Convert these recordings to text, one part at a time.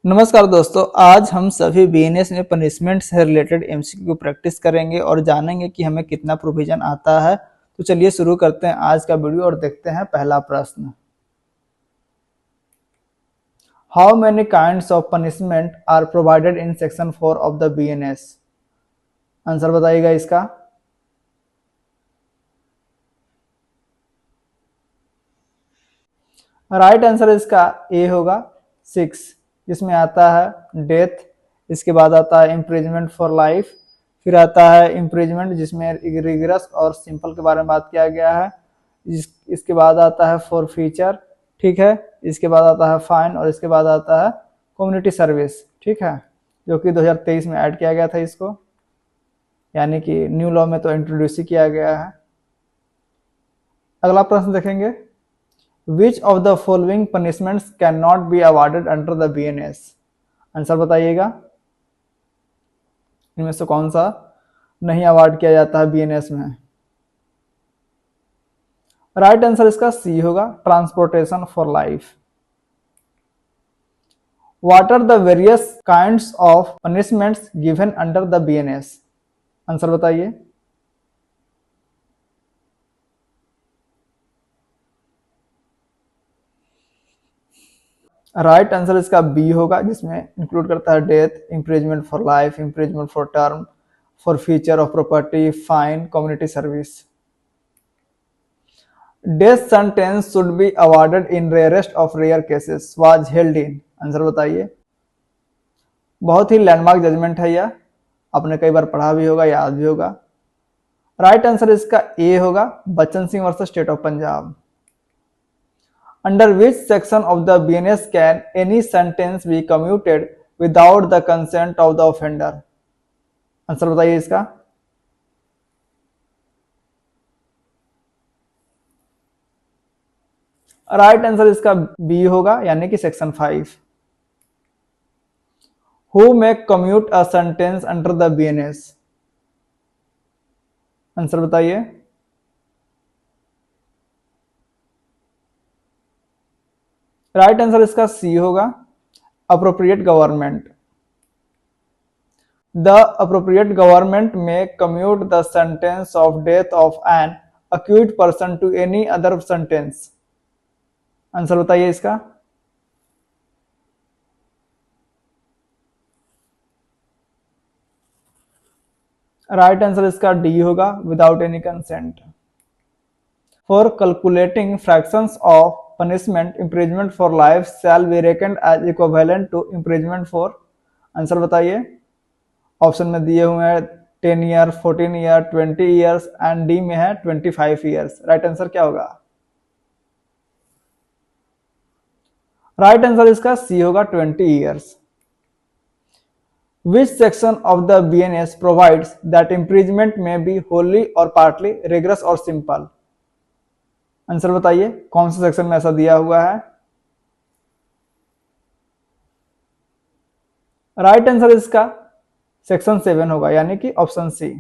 नमस्कार दोस्तों, आज हम सभी बीएनएस में पनिशमेंट से रिलेटेड एमसीक्यू प्रैक्टिस करेंगे और जानेंगे कि हमें कितना प्रोविजन आता है। तो चलिए शुरू करते हैं आज का वीडियो और देखते हैं पहला प्रश्न। How many kinds of punishment are provided in section 4 of the BNS? Answer बताइएगा इसका। राइट आंसर इसका ए होगा 6, जिसमें आता है डेथ, इसके बाद आता है इम्प्रिजमेंट फॉर लाइफ, फिर आता है इम्प्रिजमेंट जिसमें रिगरस और सिंपल के बारे में बात किया गया है, इसके बाद आता है फॉर फ्यूचर, ठीक है, इसके बाद आता है फाइन और इसके बाद आता है कम्युनिटी सर्विस, ठीक है, जो कि 2023 में ऐड किया गया था इसको, यानी कि न्यू लॉ में तो इंट्रोड्यूस ही किया गया है। अगला प्रश्न देखेंगे, Which of the following punishments cannot be awarded under the BNS? Answer बताइएगा, इनमें से कौन सा नहीं अवार्ड किया जाता है बीएनएस में? राइट आंसर इसका सी होगा, transportation for life. What are the various kinds of punishments given under the BNS? Answer बताइए। राइट आंसर इसका बी होगा, जिसमें इंक्लूड करता है death, imprisonment for life, imprisonment for term, forfeiture of property, fine, community service. Death sentence should be awarded in rarest of rare cases was held in. Answer बताइए। बहुत ही landmark judgement है यह, आपने कई बार पढ़ा भी होगा, याद भी होगा। राइट आंसर इसका ए होगा, Bachchan Singh versus state of Punjab. Under which section of the BNS can any sentence be commuted without the consent of the offender? Answer बताइए इसका। राइट आंसर इसका बी होगा, यानी कि section 5। Who may commute a sentence under the BNS? Answer बताइए। Right answer इसका C होगा, appropriate government. The appropriate government may commute the sentence of death of an accused person to any other sentence. Answer बताइए इसका। Right answer इसका D होगा, without any consent. For calculating fractions of punishment, imprisonment for life shall be reckoned as equivalent to imprisonment for। Answer बताइए। Option में दिए हुए हैं 10 year, 14 year, 20 years and D में है 25 ईयर्स। राइट आंसर क्या होगा? राइट आंसर इसका सी होगा, 20 years. Which section of the BNS provides that imprisonment may be wholly or partly rigorous or simple? Answer बताइए, कौन सा सेक्शन में ऐसा दिया हुआ है? राइट आंसर इसका सेक्शन 7 होगा, यानी कि option C.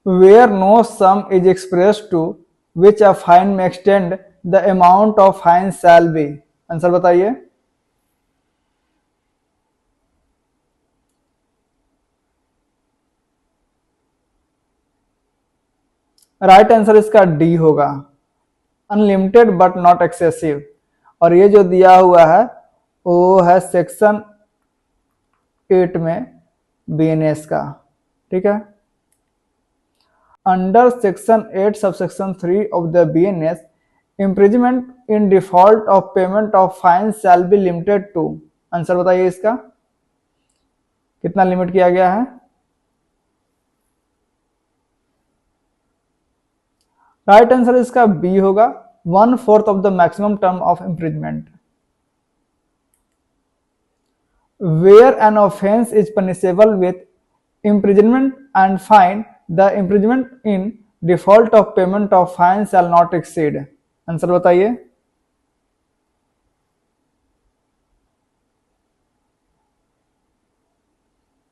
Where no sum is express to which a fine may extend the amount of fine shall be. Answer बताइए। राइट आंसर इसका डी होगा, अनलिमिटेड बट नॉट एक्सेसिव। और ये जो दिया हुआ है वो है सेक्शन 8 में बीएनएस का, ठीक है। Under section 8 subsection 3 of the BNS, imprisonment in default of payment of fine shall be limited to. Answer बताइए इसका, कितना लिमिट किया गया है? राइट आंसर इसका बी होगा, 1/4 of the maximum term of imprisonment. Where an offence is punishable with imprisonment and fine, the imprisonment in default of payment of fine shall not exceed. Answer बताइए।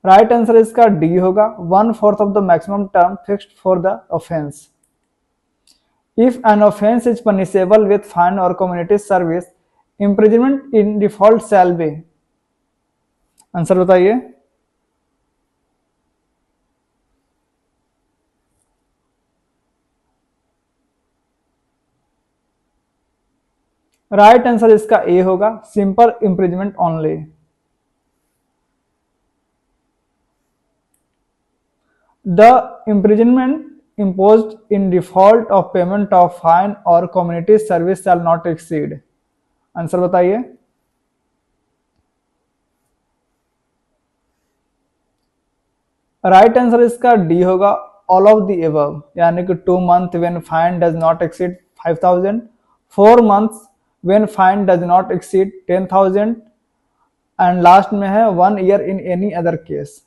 Right answer इसका D होगा, 1/4 of the maximum term fixed for the offence. If an offense is punishable with fine or community service, imprisonment in default shell be. Answer बताइए। Right answer इसका ए होगा, simple imprisonment only. The imprisonment imposed in default of payment of fine or community service shall not exceed। Answer बताइए। Right answer इसका D होगा, all of the above, यानी कि 2 months when fine does not exceed 5000, 4 months when fine does not exceed 10,000 and last में है 1 year in any other case.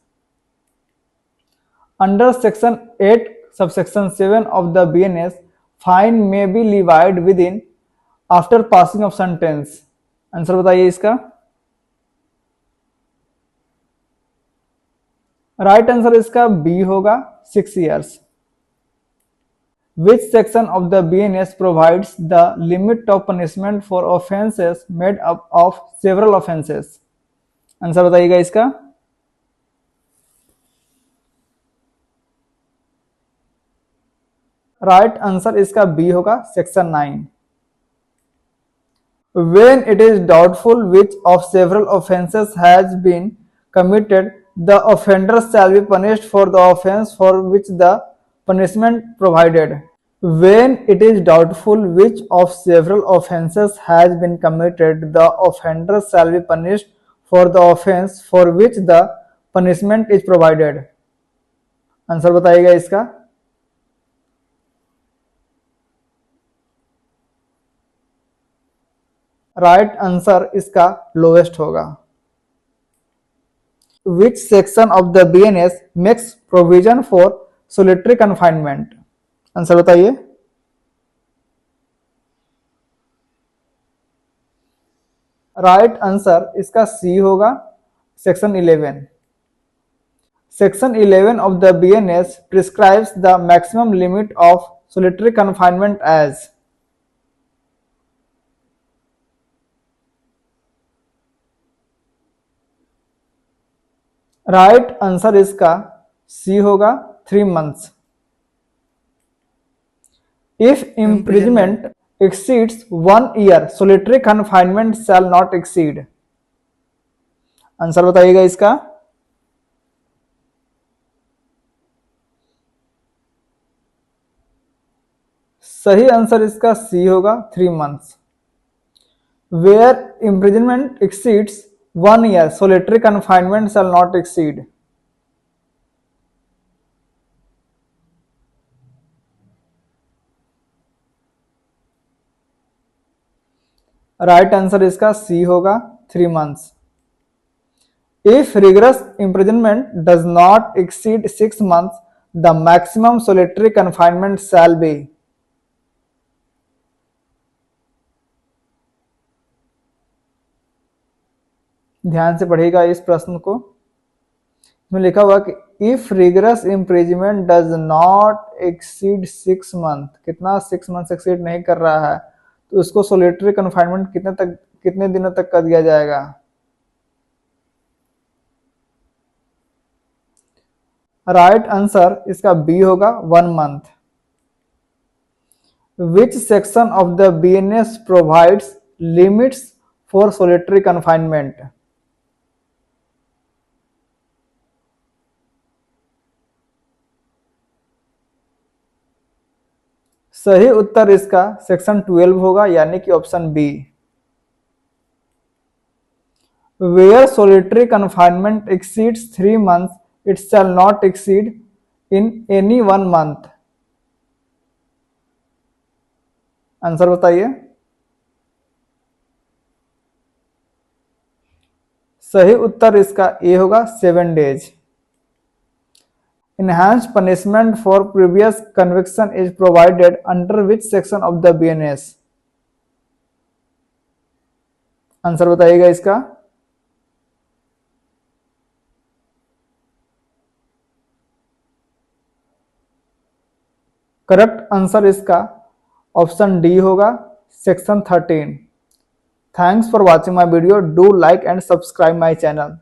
Under section 8 subsection 7 of the BNS, fine may be levied within after passing of sentence। Answer बताइए इसका। Right answer इसका B होगा, 6 years। Which section of the BNS provides the limit of punishment for offences made up of several offences? Answer बताइएगा इसका। Right answer इसका B होगा, section 9। When it is doubtful which of several offences has been committed, the offender shall be punished for the offense for which the punishment provided। When it is doubtful which of several offences has been committed, the offender shall be punished for the offense for which the punishment is provided। Answer बताइएगा इसका। Right answer इसका lowest होगा। विच section of the BNS makes provision for solitary confinement? Answer बताइए। Right answer इसका C होगा, section 11। Section 11 of the BNS prescribes the maximum limit of solitary confinement as। Right answer इसका C होगा, 3 months। If imprisonment exceeds 1 year, solitary confinement shall not exceed। Answer बताइएगा इसका। सही answer इसका C होगा, 3 months। Where imprisonment exceeds 1 year, solitary confinement shall not exceed। Right answer इसका C होगा, 3 months। If rigorous imprisonment does not exceed 6 months, the maximum solitary confinement shall be। ध्यान से पढ़िएगा इस प्रश्न को। इसमें लिखा हुआ कि if rigorous imprisonment does not exceed 6 month, कितना 6 months एक्सीड नहीं कर रहा है तो उसको सोलिटरी कन्फाइनमेंट कितने दिनों तक कर दिया जाएगा? राइट आंसर इसका बी होगा, 1 month। Which section of the BNS provides limits for solitary confinement? सही उत्तर इसका सेक्शन 12 होगा, यानी कि option B. Where solitary confinement exceeds 3 months, it shall not exceed in any 1 month। Answer बताइए। सही उत्तर इसका ए होगा, 7 days। Enhanced punishment for previous conviction is provided under which section of the BNS? Answer बताइएगा इसका। करेक्ट आंसर इसका option D होगा, section 13। Thanks for watching my video. Do like and subscribe my channel.